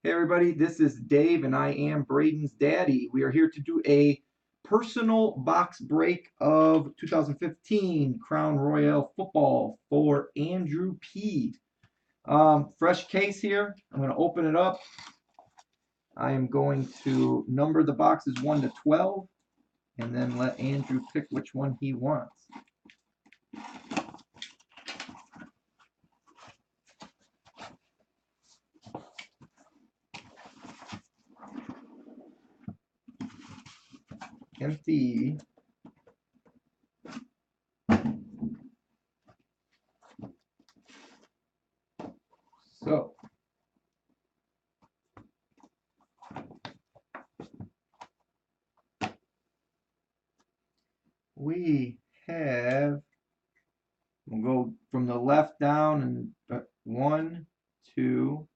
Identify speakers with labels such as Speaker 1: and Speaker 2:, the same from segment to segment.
Speaker 1: Hey everybody, this is Dave and I am Braden's daddy. We are here to do a personal box break of 2015 Crown Royale football for Andrew P. Fresh case here. I'm going to open it up. I am going to number the boxes 1 to 12 and then let Andrew pick which one he wants. Empty. So, we have, we'll go from the left down and 1, 2,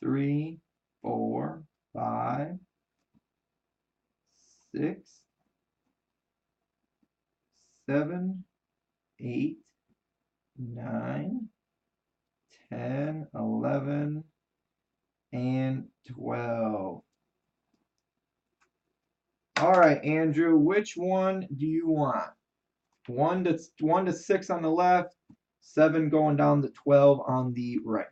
Speaker 1: 3, 4, 5, 6, 7, 8, 9, 10, 11, and 12. All right, Andrew, which one do you want? 1 to 6 on the left, 7 going down to 12 on the right.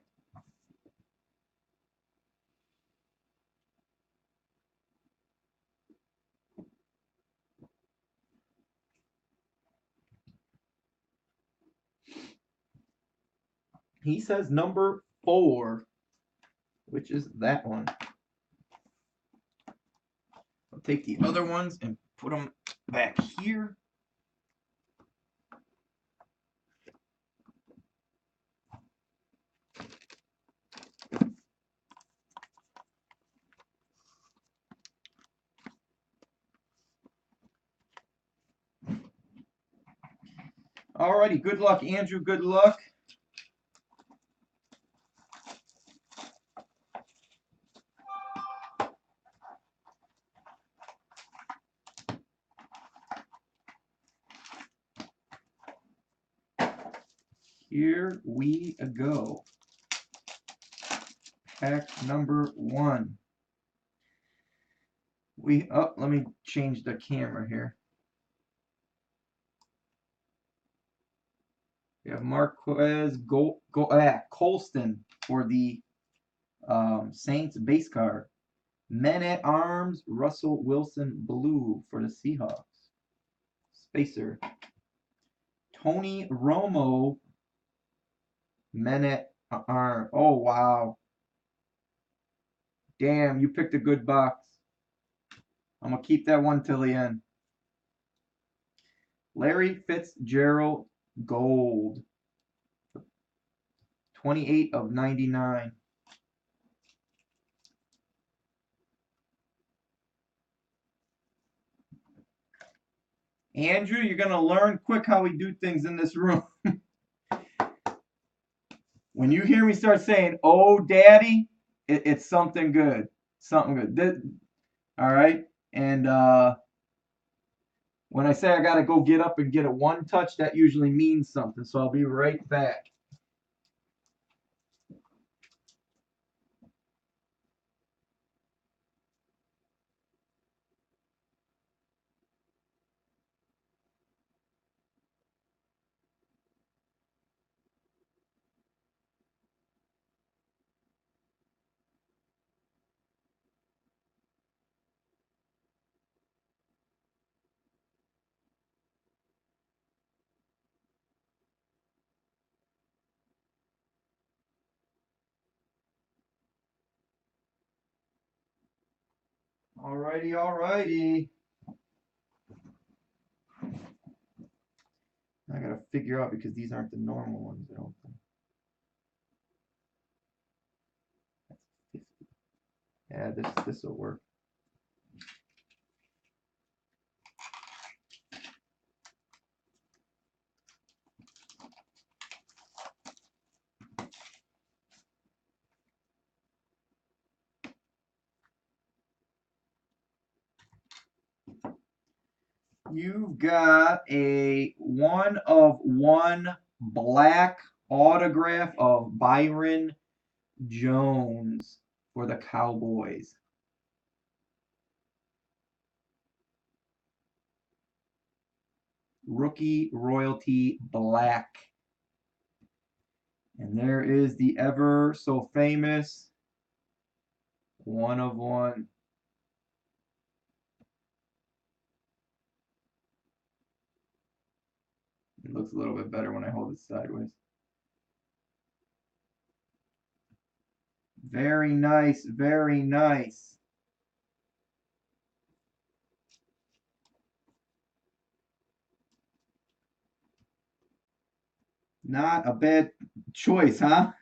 Speaker 1: He says number 4, which is that one. I'll take the other ones and put them back here. Alrighty, good luck, Andrew. Good luck. Here we go. Pack number 1. Let me change the camera here. We have Marquez Colston for the Saints base card. Men at Arms, Russell Wilson blue for the Seahawks. Spacer. Tony Romo, Men at Arms. Oh, wow. Damn, you picked a good box. I'm going to keep that one till the end. Larry Fitzgerald gold. 28 of 99. Andrew, you're going to learn quick how we do things in this room. When you hear me start saying, oh, daddy, it's something good. Something good. All right? And when I say I got to go get up and get a 1 touch, that usually means something. So I'll be right back. Alrighty, alrighty. I gotta figure out because these aren't the normal ones, I don't think. That's 50. Yeah, this will work. You've got a 1 of 1 black autograph of Byron Jones. for the Cowboys. Rookie Royalty Black. And there is the ever so famous 1/1. It looks a little bit better when I hold it sideways. Very nice, very nice. Not a bad choice, huh?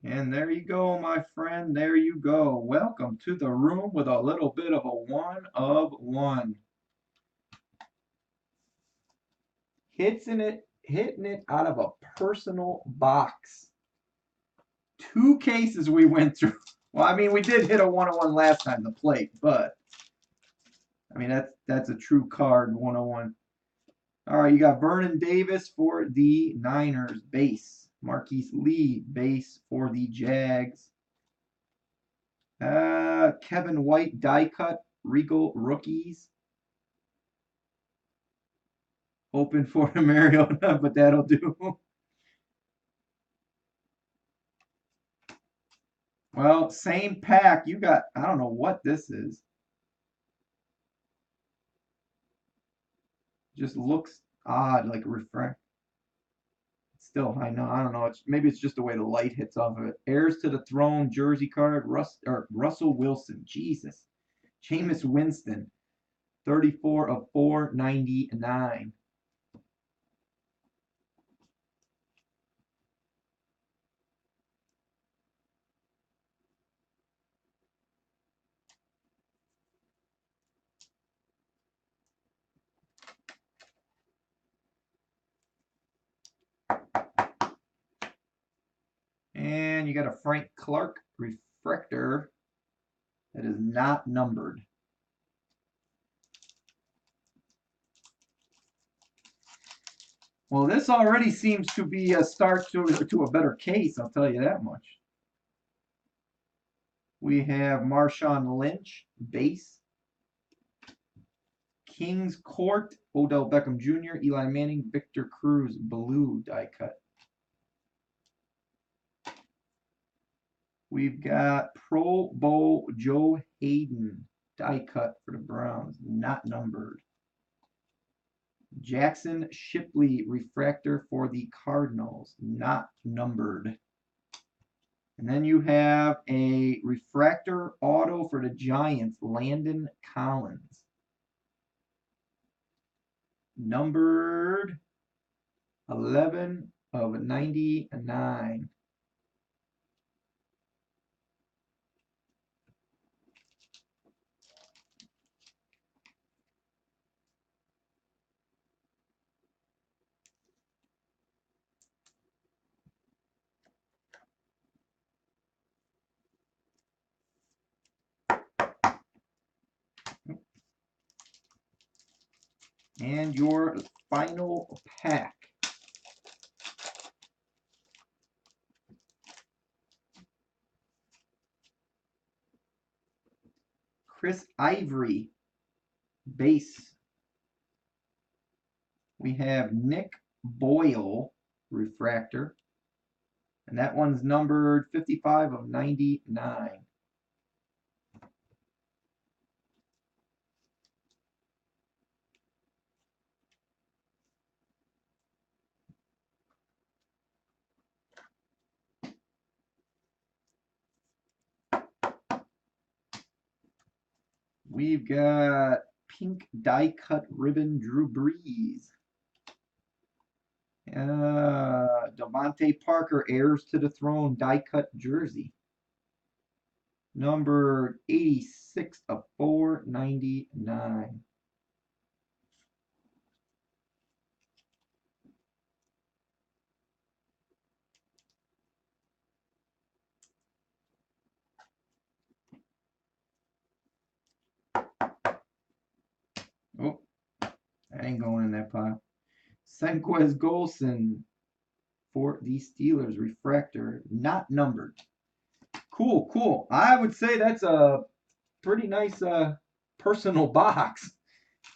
Speaker 1: And there you go, my friend. There you go. Welcome to the room with a little bit of a 1/1. Hitting it out of a personal box. 2 cases we went through. Well, I mean, we did hit a 1/1 last time, the plate, but I mean that's a true card, 1/1. All right, you got Vernon Davis for the Niners base. Marquise Lee base for the Jags. Kevin White die cut Regal rookies. Open for Mariota, but that'll do. Well, same pack. You got, I don't know what this is. Just looks odd, like refract. Still high. No, I don't know. Maybe it's just the way the light hits off of it. Heirs to the Throne jersey card. Russell Wilson. Jesus. Jameis Winston. 34 of 499. And you got a Frank Clark refractor that is not numbered. Well, this already seems to be a start to a better case, I'll tell you that much. We have Marshawn Lynch, base. Kings Court, Odell Beckham Jr., Eli Manning, Victor Cruz, blue die cut. We've got Pro Bowl Joe Hayden, die cut for the Browns, not numbered. Jackson Shipley, refractor for the Cardinals, not numbered. And then you have a refractor auto for the Giants, Landon Collins. Numbered 11 of 99. And your final pack. Chris Ivory, base. We have Nick Boyle, refractor. And that one's numbered 55 of 99. We've got pink die cut ribbon Drew Brees. Devontae Parker, heirs to the throne, die cut jersey. Number 86 of 499. That ain't going in that pile. Senquez Golson for the Steelers. Refractor, not numbered. Cool, cool. I would say that's a pretty nice personal box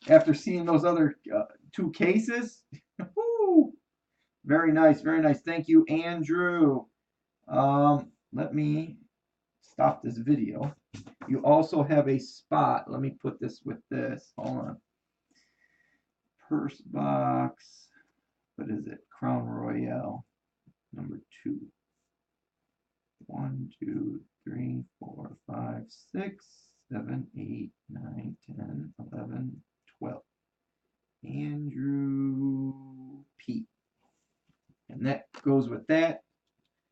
Speaker 1: after seeing those other two cases. Woo. Very nice, very nice. Thank you, Andrew. Let me stop this video. You also have a spot. Let me put this with this. Hold on. Purse box. What is it? Crown Royale. Number 2. 1, 2, 3, 4, 5, 6, 7, 8, 9, 10, 11, 12. AndrewP. And that goes with that.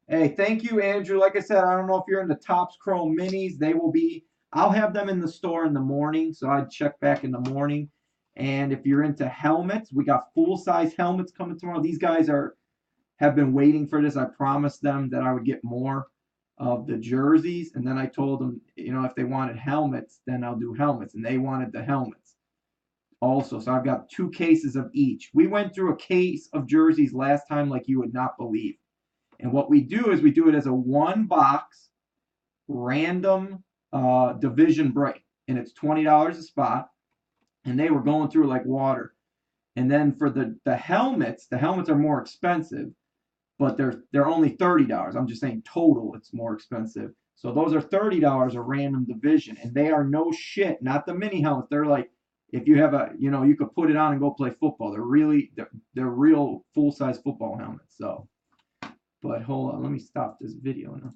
Speaker 1: Hey, thank you, Andrew. Like I said, I don't know if you're into Topps Chrome Minis. They will be, I'll have them in the store in the morning, so I'd check back in the morning. And if you're into helmets, we got full-size helmets coming tomorrow. These guys have been waiting for this. I promised them that I would get more of the jerseys, and then I told them, if they wanted helmets, then I'll do helmets, and they wanted the helmets also. So I've got 2 cases of each. We went through a case of jerseys last time like you would not believe. And what we do is we do it as a 1-box random division break, and it's $20 a spot, and they were going through like water. And then for the helmets are more expensive, but they're only $30. I'm just saying total it's more expensive. So those are $30 a random division, and they are no shit, not the mini helmets. They're like, if you have you could put it on and go play football. They're real full-size football helmets. So, but hold on, let me stop this video now.